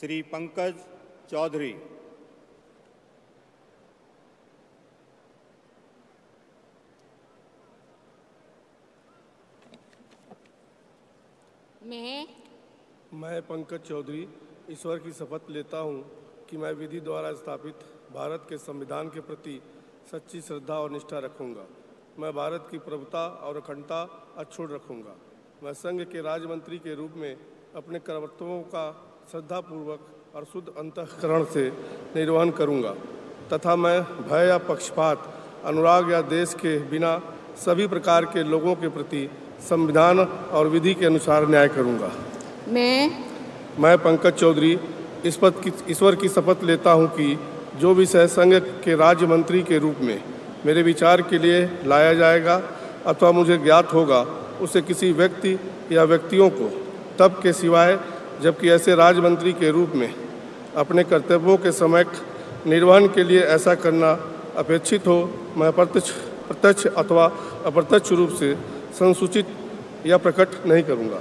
श्री पंकज चौधरी। मैं पंकज चौधरी ईश्वर की शपथ लेता हूँ कि मैं विधि द्वारा स्थापित भारत के संविधान के प्रति सच्ची श्रद्धा और निष्ठा रखूँगा। मैं भारत की प्रभुता और अखंडता अक्षुण्ण रखूँगा। मैं संघ के राज्य मंत्री के रूप में अपने कर्तव्यों का श्रद्धापूर्वक और शुद्ध अंतःकरण से निर्वहन करूँगा तथा मैं भय या पक्षपात, अनुराग या देश के बिना सभी प्रकार के लोगों के प्रति संविधान और विधि के अनुसार न्याय करूँगा। मैं पंकज चौधरी ईश्वर की शपथ लेता हूँ कि जो विषय संघ के राज्य मंत्री के रूप में मेरे विचार के लिए लाया जाएगा अथवा मुझे ज्ञात होगा, उसे किसी व्यक्ति या व्यक्तियों को तब के सिवाय जबकि ऐसे राज्य मंत्री के रूप में अपने कर्तव्यों के समयक निर्वहन के लिए ऐसा करना अपेक्षित हो, मैं प्रत्यक्ष अथवा अप्रत्यक्ष रूप से संसूचित या प्रकट नहीं करूँगा।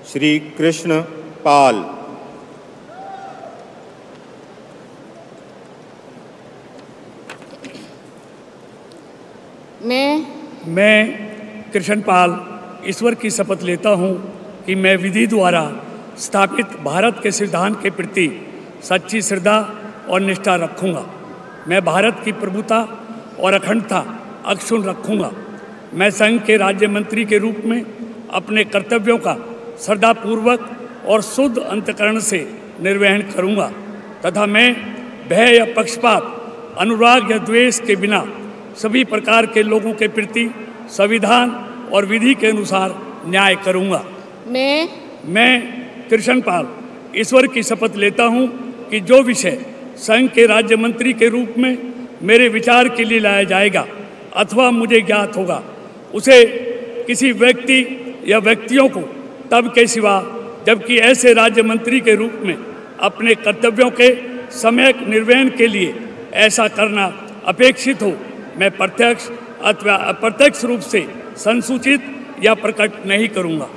श्री कृष्ण पाल। मैं कृष्ण पाल ईश्वर की शपथ लेता हूँ कि मैं विधि द्वारा स्थापित भारत के संविधान के प्रति सच्ची श्रद्धा और निष्ठा रखूँगा। मैं भारत की प्रभुता और अखंडता अक्षुण्ण रखूँगा। मैं संघ के राज्य मंत्री के रूप में अपने कर्तव्यों का श्रद्धापूर्वक और शुद्ध अंतःकरण से निर्वहन करूँगा तथा मैं भय या पक्षपात, अनुराग या द्वेष के बिना सभी प्रकार के लोगों के प्रति संविधान और विधि के अनुसार न्याय करूँगा। मैं कृष्ण पाल ईश्वर की शपथ लेता हूँ कि जो विषय संघ के राज्य मंत्री के रूप में मेरे विचार के लिए लाया जाएगा अथवा मुझे ज्ञात होगा, उसे किसी व्यक्ति या व्यक्तियों को तब के सिवा जबकि ऐसे राज्य मंत्री के रूप में अपने कर्तव्यों के सम्यक निर्वहन के लिए ऐसा करना अपेक्षित हो, मैं प्रत्यक्ष अथवा अप्रत्यक्ष रूप से संसूचित या प्रकट नहीं करूँगा।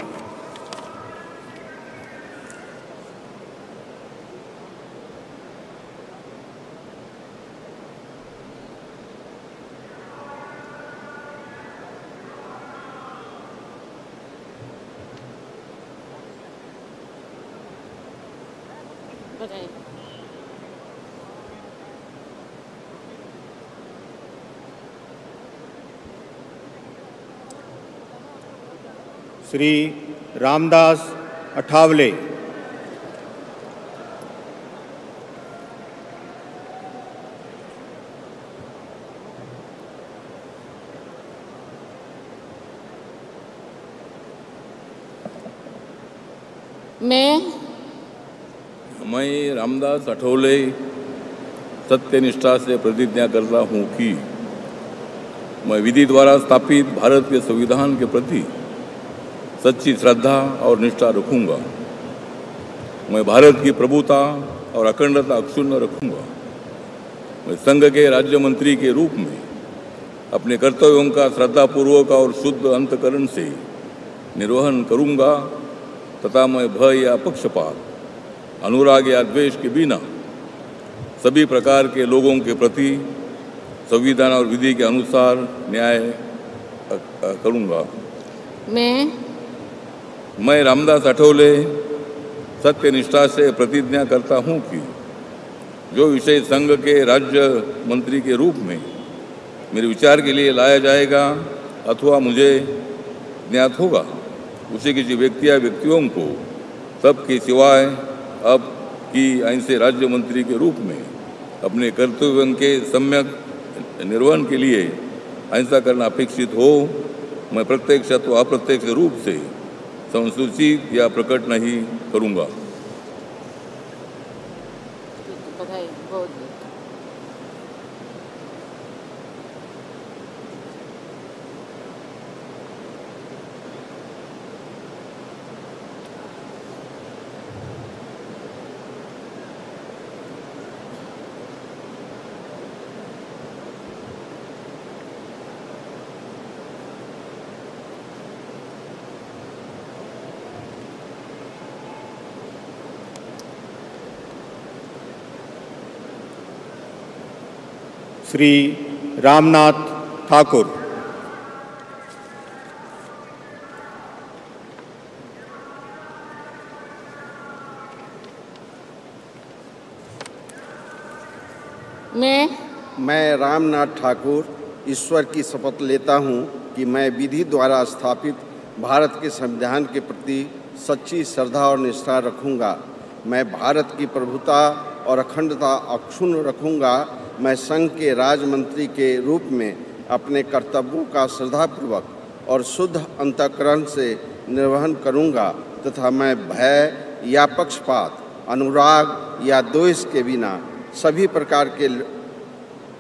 श्री रामदास अठावले। मैं रामदास अठावले सत्यनिष्ठा से प्रतिज्ञा करता हूँ कि मैं विधि द्वारा स्थापित भारत के संविधान के प्रति सच्ची श्रद्धा और निष्ठा रखूँगा। मैं भारत की प्रभुता और अखंडता अक्षुण्ण रखूँगा। मैं संघ के राज्य मंत्री के रूप में अपने कर्तव्यों का श्रद्धापूर्वक और शुद्ध अंतःकरण से निर्वहन करूँगा तथा मैं भय या पक्षपात, अनुराग या द्वेष के बिना सभी प्रकार के लोगों के प्रति संविधान और विधि के अनुसार न्याय करूँगा। मैं रामदास अठावले सत्यनिष्ठा से प्रतिज्ञा करता हूँ कि जो विषय संघ के राज्य मंत्री के रूप में मेरे विचार के लिए लाया जाएगा अथवा मुझे ज्ञात होगा, उसे किसी व्यक्ति या व्यक्तियों को तब के सिवाय अब की ऐसे राज्य मंत्री के रूप में अपने कर्तव्यों के सम्यक निर्वहन के लिए ऐसा करना अपेक्षित हो, मैं प्रत्यक्ष अथवा अप्रत्यक्ष रूप से संसूचित या प्रकट नहीं करूँगा। बधाई बहुत बहुत। श्री रामनाथ ठाकुर। मैं रामनाथ ठाकुर ईश्वर की शपथ लेता हूँ कि मैं विधि द्वारा स्थापित भारत के संविधान के प्रति सच्ची श्रद्धा और निष्ठा रखूँगा। मैं भारत की प्रभुता और अखंडता अक्षुण्ण रखूँगा। मैं संघ के राज्य मंत्री के रूप में अपने कर्तव्यों का श्रद्धापूर्वक और शुद्ध अंतःकरण से निर्वहन करूँगा तथा मैं भय या पक्षपात, अनुराग या द्वेष के बिना सभी प्रकार के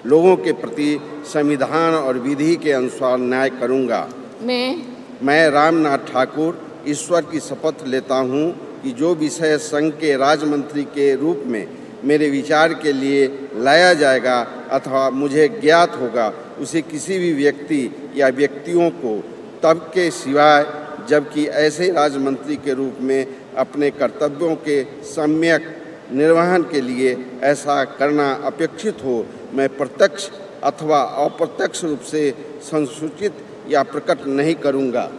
लोगों के प्रति संविधान और विधि के अनुसार न्याय करूँगा। मैं रामनाथ ठाकुर ईश्वर की शपथ लेता हूँ कि जो विषय संघ के राज्य मंत्री के रूप में मेरे विचार के लिए लाया जाएगा अथवा मुझे ज्ञात होगा, उसे किसी भी व्यक्ति या व्यक्तियों को तब के सिवाय जबकि ऐसे राज्य मंत्री के रूप में अपने कर्तव्यों के सम्यक निर्वहन के लिए ऐसा करना अपेक्षित हो, मैं प्रत्यक्ष अथवा अप्रत्यक्ष रूप से संसूचित या प्रकट नहीं करूँगा।